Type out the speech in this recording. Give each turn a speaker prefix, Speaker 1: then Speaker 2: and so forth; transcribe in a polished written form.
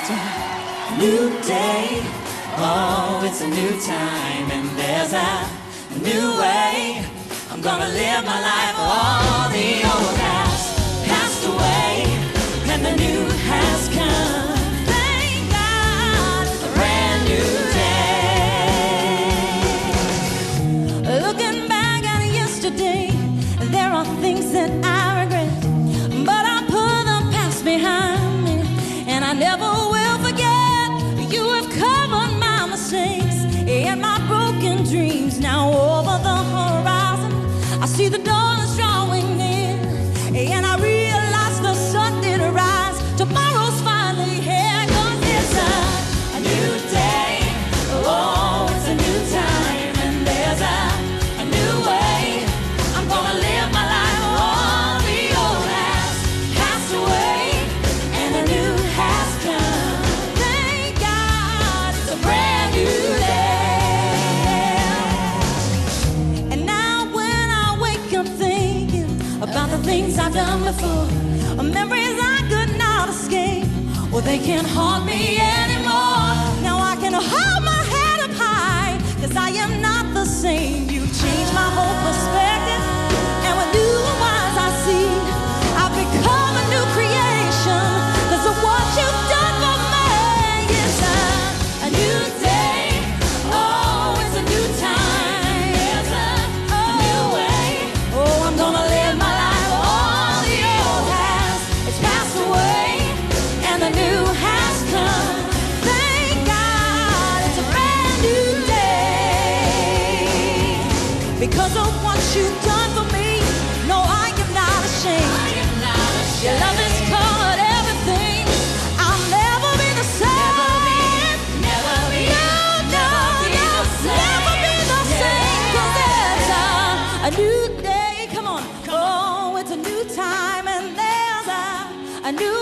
Speaker 1: New day, oh, it's a new time, and there's a new way. I'm gonna live my life. All the old has passed away, and the new has come. Thank God it's a brand new day. Looking back at yesterday, there are things that I regret, but I put the past behind me, and I never will forget. You have covered my mistakes and my broken dreams. Now over the horizon, I see the dawn is drawing near, and I realize the sun did rise. Tomorrow's finally here, 'cause it's a new day. Oh, it's a new time, and there's a new way. I'm gonna live my life. All the old has passed away, and a new has come. Thank God it's a brand new day. And now when I wake up thinking about the things I've done before, memories I could not escape, well, they can't haunt me anymore. Now I can hold my head up high, 'cause I am not the same. You changed my whole perspective, and with new eyes I see I've become a new creation. 'Cause of what you've done for me, it's a new day. Oh, it's a new time. It's a new way. Oh, I'm gonna live my life. All the old has, it's passed away, and the new has come. Thank God it's a brand new day. Because of what you've done for me, no, I am not ashamed. Your love has covered everything. I'll never be the same. Never be the same. 'Cause there's a new day. Come on. Oh, it's a new time, and there's a new